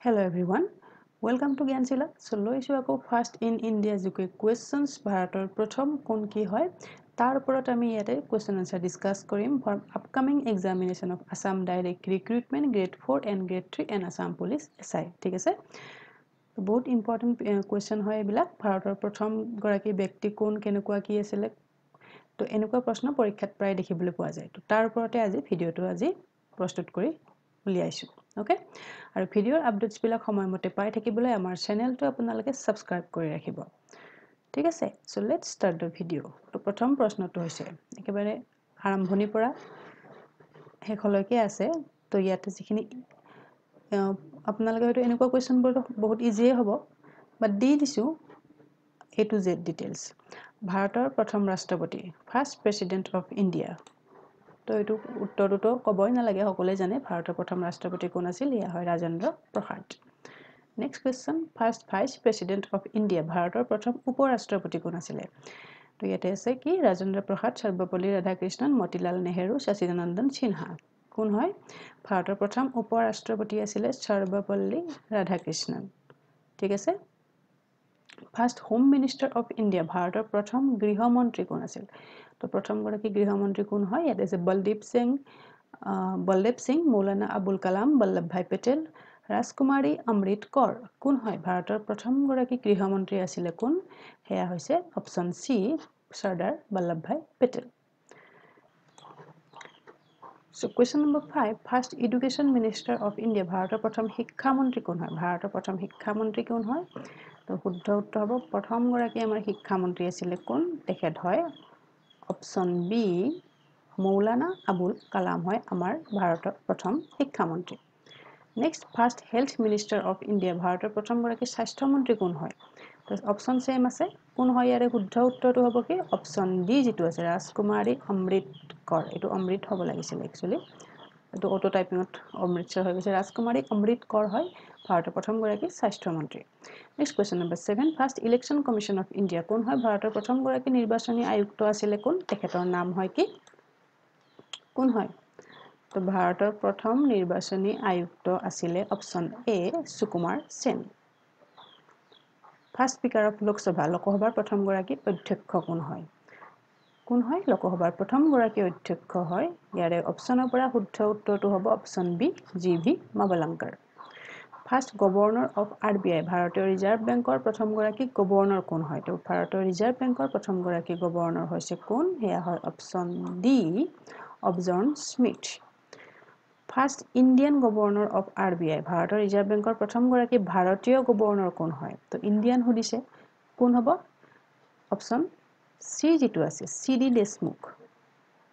Hello everyone, welcome to Gyansila. So লৈছো আকৌ first in India GK questions ভাৰতৰ প্ৰথম কোন কি হয় তাৰ ওপৰত আমি ইয়াতে কুৱেশ্যন আনসাৰ ডিসকাস কৰিম for upcoming examination of Assam direct recruitment grade 4 and grade 3 and Assam police SI ঠিক আছে বহুত ইম্পৰ্টেন্ট কুৱেশ্যন হয় এইবিলাক ভাৰতৰ প্ৰথম গৰাকী ব্যক্তি কোন কেনেকুৱা কি আছিল তো এনেকুৱা প্ৰশ্ন পৰীক্ষাত প্ৰায় দেখিবলৈ পোৱা যায় তো তাৰ ওপৰতে আজি ভিডিওটো আজি প্ৰস্তুত কৰি উলিয়াইছো ওকে আৰু ভিডিওৰ আপডেটস বিলাক সময়মতে পাই থাকিবলৈ আমাৰ চেনেলটো আপোনালোকে সাবস্ক্ৰাইব কৰি ৰাখিব ঠিক আছে so let's start the video তো প্ৰথম প্ৰশ্নটো হৈছে একেবাৰে আৰম্ভণিৰ পৰা শেষলৈকে আছে তো ইয়াতে যিখিনি আপোনালোকে হয়তো এনেকুৱা কোৱেশ্যনবোৰ বহুত ইজিয়ে হ'ব বাট দি দিছো A to Z ডিটেইলছ ভাৰতৰ প্ৰথম ৰাষ্ট্ৰপতি ফাৰ্ষ্ট প্ৰেসিডেন্ট অফ ইণ্ডিয়া তো এটো উত্তৰটো কবই নালাগে সকলোৱে জানে ভাৰতৰ প্ৰথম ৰাষ্ট্ৰপতি কোন আছিল ইয়া হয় Rajendra Prasad next question first vice president of India ভাৰতৰ প্ৰথম উপৰাষ্ট্ৰপতি কোন আছিল তো ইয়াতে আছে কি ৰাজেন্দ্ৰ প্ৰসাদ সৰ্বপল্লী ৰাধাকৃষ্ণন মতিলাল নেহেৰু শচীদানন্দন সিনহা কোন হয় ভাৰতৰ প্ৰথম উপৰাষ্ট্ৰপতি আছিল সৰ্বপল্লী ৰাধাকৃষ্ণন ঠিক আছে first home minister of India ভাৰতৰ প্ৰথম গৃহমন্ত্ৰী কোন আছিল তো প্ৰথম গৰাকী গৃহমন্ত্ৰী কোন হয় ইয়াতে আছে বলদেৱ সিং মৌলানা আবুল কালাম বল্লভভাই পেটেল ৰাজকুমাৰী অমৃত কৌৰ কোন হয় ভাৰতৰ প্ৰথম গৰাকী গৃহমন্ত্ৰী আছিল কোন হেয়া হৈছে option C Sardar Vallabhbhai Patel So question number 5 first education minister of India ভাৰতৰ প্ৰথম শিক্ষা মন্ত্ৰী কোন হয় ভাৰতৰ প্ৰথম শিক্ষা মন্ত্ৰী কোন হয় তো শুদ্ধ উত্তৰ হ'ব প্ৰথম গৰাকী আমাৰ শিক্ষা মন্ত্ৰী আছিল কোন তেখেত হয় অপচন বি মৌলানা আবুল কালাম হয় আমাৰ ভাৰতৰ প্ৰথম শিক্ষা মন্ত্ৰী next first health minister of India ভাৰতৰ প্ৰথম গৰাকী স্বাস্থ্য মন্ত্ৰী কোন হয় তো অপচন সেম আছে কোন হয় ইয়াৰে শুদ্ধ উত্তৰটো হ'ব কি অপচন ডি যেটো আছে ৰাজকুমাৰী অমৃত কৌৰ এটো অমৃত হ'ব লাগিছিল একচুয়ালি এটো অটো টাইপিংত অমৃতসৰ হৈ গৈছে ৰাজকুমাৰী অমৃত কৌৰ হয় ভাৰতৰ প্ৰথম গৰাকী স্বাস্থ্য মন্ত্ৰী next question number 7 first election commission of India কোন হয় ভাৰতৰ প্ৰথম গৰাকী নিৰ্বাচনী আয়ুক্ত আছিল কোন তেখেতৰ নাম হয় কি কোন হয় তো ভাৰতৰ প্ৰথম নিৰ্বাচনী আয়ুক্ত আছিল option A Sukumar Sen first speaker of লোকসভাৰ প্ৰথম গৰাকী অধ্যক্ষ কোন হয় লোকসভাৰ প্ৰথম গৰাকী অধ্যক্ষ হয় ইয়াৰে অপচনৰ পৰা শুদ্ধ উত্তৰটো হ'ব option B G V. Mavalankar first governor of RBI ভাৰতীয় ৰিজাৰ্ভ বেংকৰ প্ৰথম গৰাকী গভৰ্ণৰ কোন হয় তো ভাৰতীয় ৰিজাৰ্ভ বেংকৰ প্ৰথম গৰাকী গভৰ্ণৰ হৈছে কোন হেয়া হয় option D Osborne Smith first Indian governor of RBI ভাৰতৰ ৰিজাৰ্ভ বেংকৰ প্ৰথম গৰাকী ভাৰতীয় গভৰ্ণৰ কোন হয় তো ইণ্ডিয়ান সুধিছে কোন হ'ব অপচন সি যেটো আছে সি ডি দেশমুখ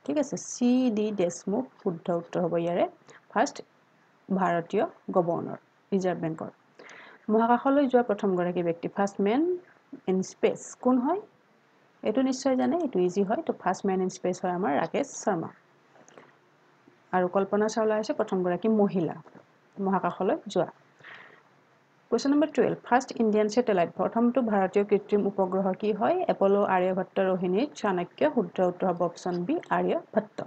ঠিক আছে সি ডি দেশমুখ শুদ্ধ উত্তৰ হ'ব ইয়াৰে ফাৰ্ষ্ট ভাৰতীয় গভৰ্ণৰ ৰিজাৰ্ভ বেংকৰ মহাকাশলৈ যোৱা প্ৰথম গৰাকী ব্যক্তি ফাৰ্ষ্ট মেন ইন স্পেচ কোন হয় এটো নিশ্চয় জানে এটো ইজি হয় তো ফাৰ্ষ্ট মেন ইন স্পেচ হয় আমাৰ ৰাকেশ শৰ্মা আৰু কল্পনা চাওলা আছে প্ৰথম গৰাকী মহিলা মহাকাশলৈ যোৱা Question number 12 first Indian satellite প্ৰথমটো ভাৰতীয় কৃত্ৰিম উপগ্ৰহ কি হয় এপোলো আৰ্যভট্ট ৰোহিণী চাণক্য শুদ্ধ উত্তৰ হ'ব option B Aryabhatta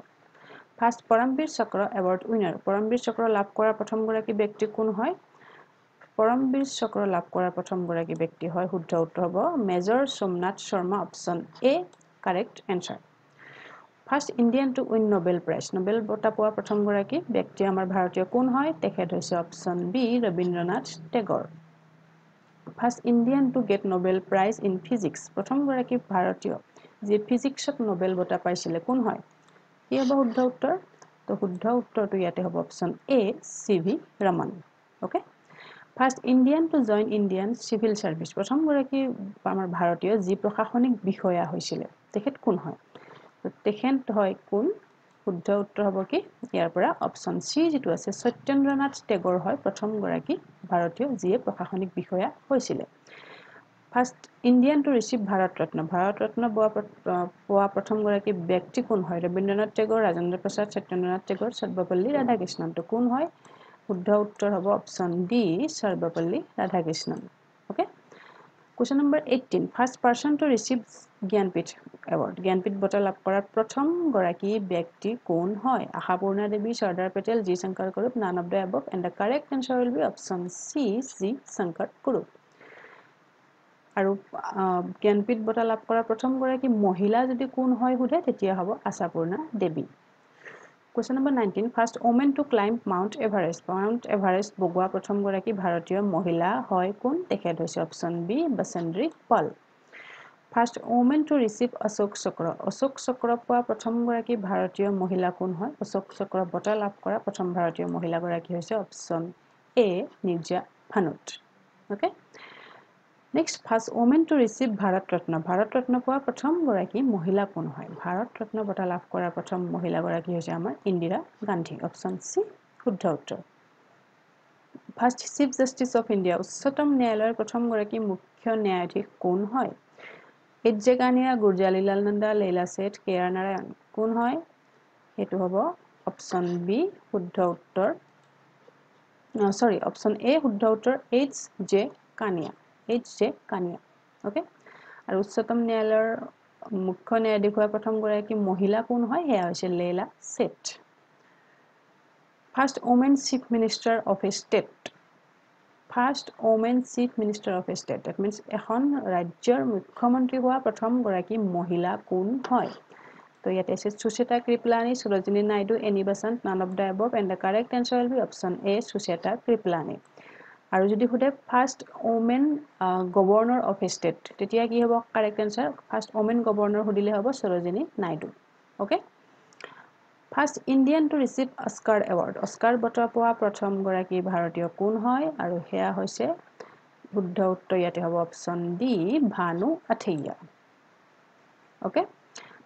first Param Vir চক্ৰ এৱাৰ্ড উইনাৰ পৰমবীৰ চক্ৰ লাভ কৰা প্ৰথম গৰাকী ব্যক্তি কোন হয় পৰমবীৰ চক্ৰ লাভ কৰা প্ৰথম গৰাকী ব্যক্তি হয় শুদ্ধ উত্তৰ হ'ব major Somnath Sharma option A correct answer first Indian to win Nobel prize Nobel বঁটা পোৱা প্ৰথম গৰাকী ব্যক্তি আমাৰ ভাৰতীয় কোন হয় তেখেত হৈছে option B Rabindranath Tagore first Indian to get Nobel prize in physics প্ৰথম গৰাকী ভাৰতীয় যে ফিজিক্সত নোবেল বঁটা পাইছিলে কোন হয় কি হ'ব শুদ্ধ উত্তৰ তো শুদ্ধ উত্তৰটো ইয়াতে হ'ব অপচন এ CV. Raman okay first Indian two join Indian civil service প্ৰথম গৰাকী আমাৰ ভাৰতীয় যি প্ৰশাসনিক বিষয়া হৈছিলে তেখেত কোন হয় তেখেত হয় কোন শুদ্ধ উত্তৰ হ'ব কি ইয়াৰ পৰা অপচন সি যেটো আছে সত্যেন্দ্ৰনাথ টেগৰ হয় প্ৰথম গৰাকী ভাৰতীয় যিয়ে প্ৰশাসনিক বিষয়া হৈছিলে first Indian to receive Bharat Ratna পোৱা প্ৰথম গৰাকী ব্যক্তি কোন হয় ৰবীন্দ্ৰনাথ টেগৰ ৰাজেন্দ্ৰ প্ৰসাদ সত্যেন্দ্ৰনাথ টেগৰ সৰ্বপল্লী ৰাধাকৃষ্ণন তো কোন হয় শুদ্ধ উত্তৰ হ'ব option D Sarvepalli Radhakrishnan okay Question number 18. First person to receive Gyanpith Award. Gyanpith বঁটা লাভ কৰা প্ৰথম গৰাকী ব্যক্তি কোন হয়? Ashapurna Devi, Sardar Patel, G Shankar Kurup, none of the above, and the correct answer will be option C, G Shankar Kurup. আৰু জ্ঞানপীঠ বঁটা লাভ কৰা প্ৰথম গৰাকী মহিলা যদি কোন হয় সোধে তেতিয়া হ'ব আশাপূৰ্ণা দেৱী. Question number 19. First woman to climb Mount Everest. Mount Everest বগোৱা প্ৰথম গৰাকী ভাৰতীয় মহিলা হয় কোন? তেখেত হৈছে option B, Basundhara Pal. First woman to receive Ashok Chakra. Ashok Chakra পোৱা প্ৰথম গৰাকী ভাৰতীয় মহিলা কোন হয়? Ashok Chakra বঁটা লাভ কৰা প্ৰথম ভাৰতীয় মহিলা গৰাকী হৈছে option A, নিৰ্জা ভানুত. Okay? Next, first woman to receive Bharat Ratna. Bharat Ratna পোৱা প্ৰথম গৰাকী মহিলা কোন হয়? Bharat Ratna বঁটা লাভ কৰা প্ৰথম মহিলা গৰাকী হৈছে আমাৰ ইন্দিৰা গান্ধী. Option C, শুদ্ধ উত্তৰ. First Chief Justice of India. উচ্চতম ন্যায়ালয়ৰ প্ৰথম গৰাকী মুখ্য ন্যায়াধীশ কোন হয়? এইচ.জে. কানিয়া, গুৰজালিলাল নন্দা, লেইলা শেঠ, কে.আৰ. নাৰায়ণ. কোন হয়? সেইটো হ'ব option B, শুদ্ধ উত্তৰ. Sorry, option A, শুদ্ধ উত্তৰ এইচ.জে. কানিয়া. এইচ.জে. কানিয়া. Okay? আৰু উচ্চতম ন্যায়ালয়ৰ মুখ্য ন্যায়াধীশ হোৱা প্ৰথম গৰাকী মহিলা কোন হয়? সেয়া হৈছে Leila Seth. First woman chief minister of a state. First woman chief minister of a state. That means এখন ৰাজ্যৰ মুখ্যমন্ত্ৰী হোৱা প্ৰথম গৰাকী মহিলা কোন হয়? তো ইয়াতে আছে Sucheta Kripalani, Sarojini Naidu, Annie Besant, none of the above, and the correct answer will be option A, Sucheta Kripalani. আৰু যদি সোধে first women governor of a state তেতিয়া কি হ'ব correct answer? First women governor সুধিলে হ'ব Sarojini Naidu. Okay? First Indian to receive Oscar award. Oscar বঁটা পোৱা প্ৰথম গৰাকী ভাৰতীয় কোন হয়? আৰু সেয়া হৈছে শুদ্ধ উত্তৰ ইয়াতে হ'ব অপশ্যন ডি, ভানু আথেইয়া. ওকে?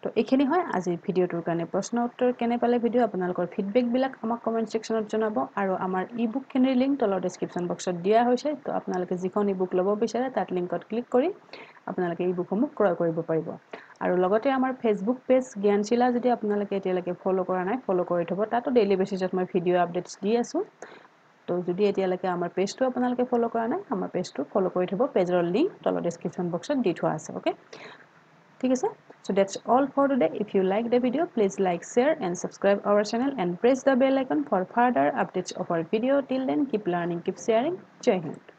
তো এইখিনি হয় আজিৰ ভিডিঅ'টোৰ কাৰণে. প্ৰশ্ন উত্তৰ কেনে পালে ভিডিঅ' আপোনালোকৰ ফিডবেকবিলাক আমাক কমেণ্ট ছেকশ্যনত জনাব আৰু আমাৰ ইবুকখিনিৰ লিংক তলৰ ডেছক্ৰিপশ্যন বক্সত দিয়া হৈছে. তো আপোনালোকে যিখন ইবুক ল'ব বিচাৰে তাত লিংকত ক্লিক কৰি আপোনালোকে ইবুকসমূহ ক্ৰয় কৰিব পাৰিব. আৰু লগতে আমাৰ ফেচবুক পেজ জ্ঞানশীলা যদি আপোনালোকে এতিয়ালৈকে ফ'ল' কৰা নাই ফ'ল' কৰি থ'ব. তাতো ডেইলি বেচিছত মই ভিডিঅ' আপডেটছ দি আছোঁ. তো যদি এতিয়ালৈকে আমাৰ পেজটো আপোনালোকে ফ'ল' কৰা নাই আমাৰ পেজটো ফ'ল' কৰি থ'ব. পেজৰ লিংক তলৰ ডেছক্ৰিপশ্যন বক্সত দি থোৱা আছে. ওকে? ঠিক আছে? So that's all for today. If you like the video, please like, share and subscribe our channel and press the bell icon for further updates of our video. Till then, keep learning, keep sharing. Jai Hind.